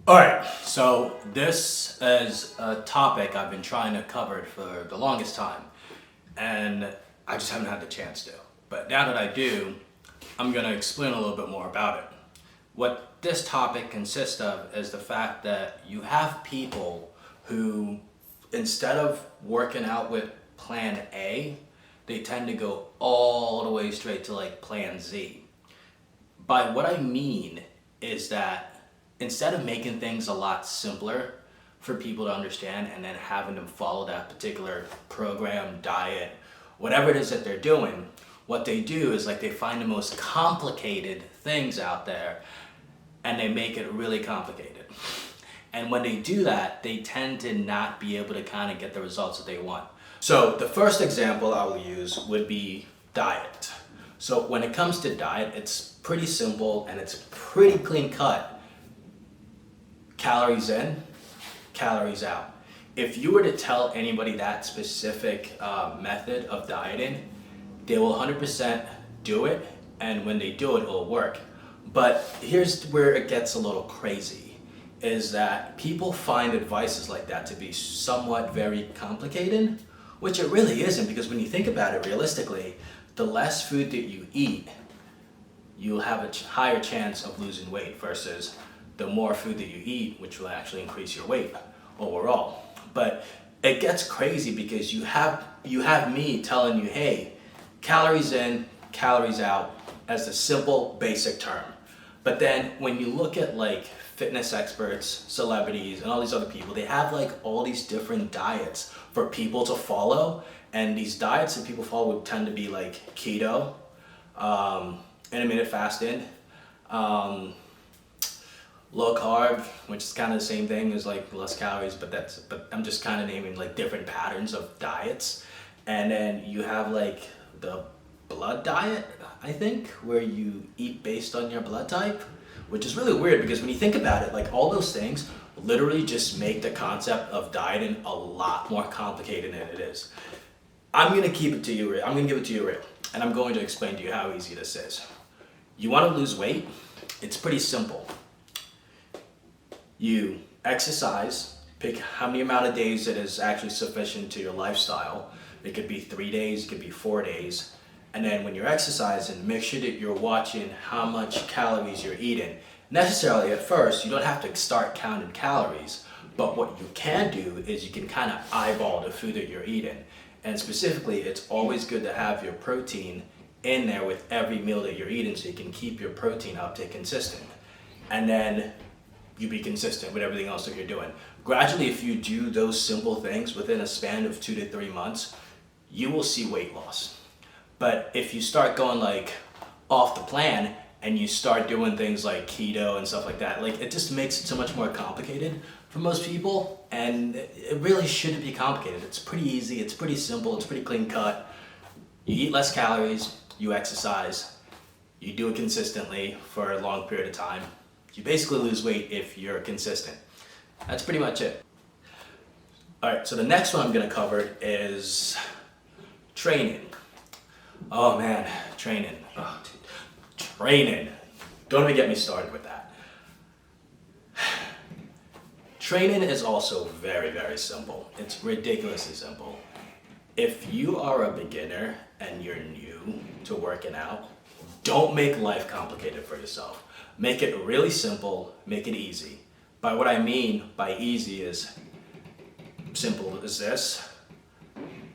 Alright, so this is a topic I've been trying to cover for the longest time, and I just haven't had the chance to. But now that I do, I'm going to explain a little bit more about it. What this topic consists of is the fact that you have people who, instead of working out with plan A, they tend to go all the way straight to like plan Z. By what I mean is that instead of making things a lot simpler for people to understand and then having them follow that particular program, diet, whatever it is that they're doing, what they do is like they find the most complicated things out there and they make it really complicated. And when they do that, they tend to not be able to kind of get the results that they want. So the first example I will use would be diet. So when it comes to diet, it's pretty simple and it's pretty clean cut. Calories in, calories out. If you were to tell anybody that specific method of dieting, they will 100% do it, and when they do it, it'll work. But here's where it gets a little crazy, is that people find advices like that to be somewhat very complicated, which it really isn't, because when you think about it realistically, the less food that you eat, you'll have a higher chance of losing weight versus the more food that you eat, which will actually increase your weight overall. But it gets crazy because you have me telling you, hey, calories in, calories out as the simple basic term. But then when you look at like fitness experts, celebrities, and all these other people, they have like all these different diets for people to follow. And these diets that people follow would tend to be like keto, intermittent fasting, low carb, which is kind of the same thing as like less calories, but I'm just kind of naming like different patterns of diets. And then you have like the blood diet, I think, where you eat based on your blood type, which is really weird because when you think about it, like all those things literally just make the concept of dieting a lot more complicated than it is. I'm gonna keep it to you real. I'm gonna give it to you real, and I'm going to explain to you how easy this is. You want to lose weight? It's pretty simple. You exercise, pick how many amount of days that is actually sufficient to your lifestyle. It could be 3 days, it could be 4 days. And then when you're exercising, make sure that you're watching how much calories you're eating. Necessarily at first, you don't have to start counting calories, but what you can do is you can kind of eyeball the food that you're eating. And specifically, it's always good to have your protein in there with every meal that you're eating so you can keep your protein uptake consistent. And then you be consistent with everything else that you're doing. Gradually, if you do those simple things within a span of 2 to 3 months, you will see weight loss. But if you start going like off the plan and you start doing things like keto and stuff like that, like it just makes it so much more complicated for most people, and it really shouldn't be complicated. It's pretty easy, it's pretty simple, it's pretty clean cut. You eat less calories, you exercise, you do it consistently for a long period of time. You basically lose weight if you're consistent. That's pretty much it. All right, so the next one I'm gonna cover is training. Oh man, training. Oh, dude. Training. Don't even get me started with that. Training is also very, very simple. It's ridiculously simple. If you are a beginner and you're new to working out, don't make life complicated for yourself. Make it really simple, make it easy. By what I mean by easy is simple as this.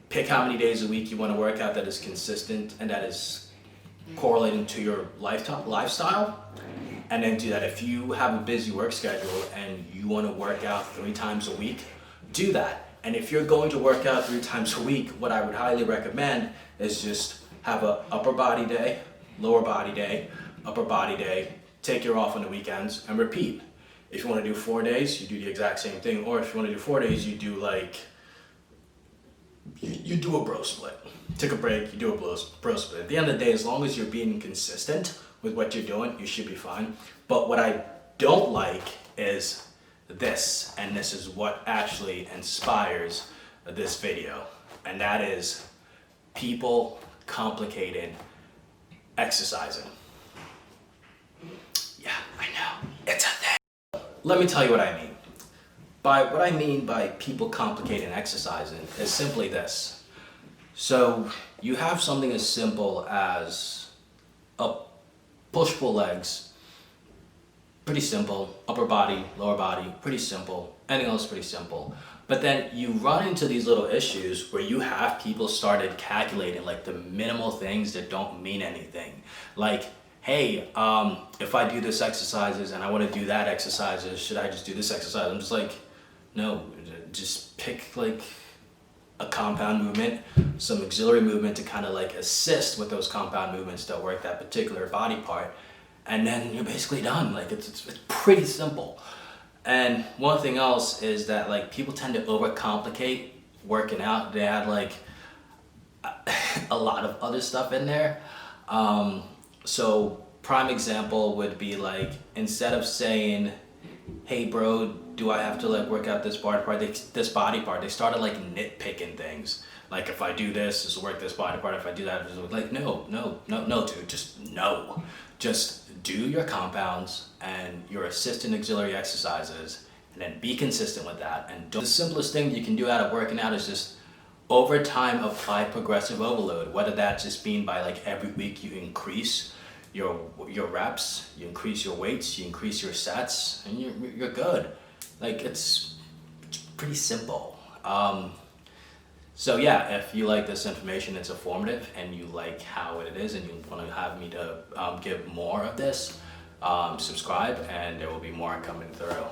Pick how many days a week you want to work out that is consistent and that is correlating to your lifestyle. And then do that. If you have a busy work schedule and you want to work out 3 times a week, do that. And if you're going to work out 3 times a week, what I would highly recommend is just have a upper body day, lower body day, upper body day, take your off on the weekends, and repeat. If you want to do 4 days, you do the exact same thing. Or if you want to do 4 days, you do like, you do a bro split. Take a break, you do a bro split. At the end of the day, as long as you're being consistent with what you're doing, you should be fine. But what I don't like is this, and this is what actually inspires this video, and that is people complicating exercising. Yeah, I know, it's a thing. let me tell you what I mean. What I mean by people complicating exercising is simply this. So you have something as simple as a push-pull legs, pretty simple. Upper body, lower body, pretty simple. Anything else, pretty simple. But then you run into these little issues where you have people started calculating like the minimal things that don't mean anything. Like, hey, if I do this exercises and I want to do that exercises, should I just do this exercise? I'm just like, no, just pick like a compound movement, some auxiliary movement to kind of like assist with those compound movements that work that particular body part. And then you're basically done. Like it's pretty simple. And one thing else is that like people tend to overcomplicate working out. They add like a lot of other stuff in there. So prime example would be like, instead of saying, hey bro, do I have to like work out this body part, this body part, they started like nitpicking things. Like if I do this will work this body part, if I do that, this will, like no, dude, just no. Just do your compounds and your assistant auxiliary exercises, and then be consistent with that. And the simplest thing you can do out of working out is just over time apply progressive overload, whether that's just being by like every week you increase your reps, you increase your weights, you increase your sets, and you're good. Like it's pretty simple. So yeah, if you like this information, it's informative, and you like how it is, and you want to have me to give more of this, subscribe, and there will be more coming through.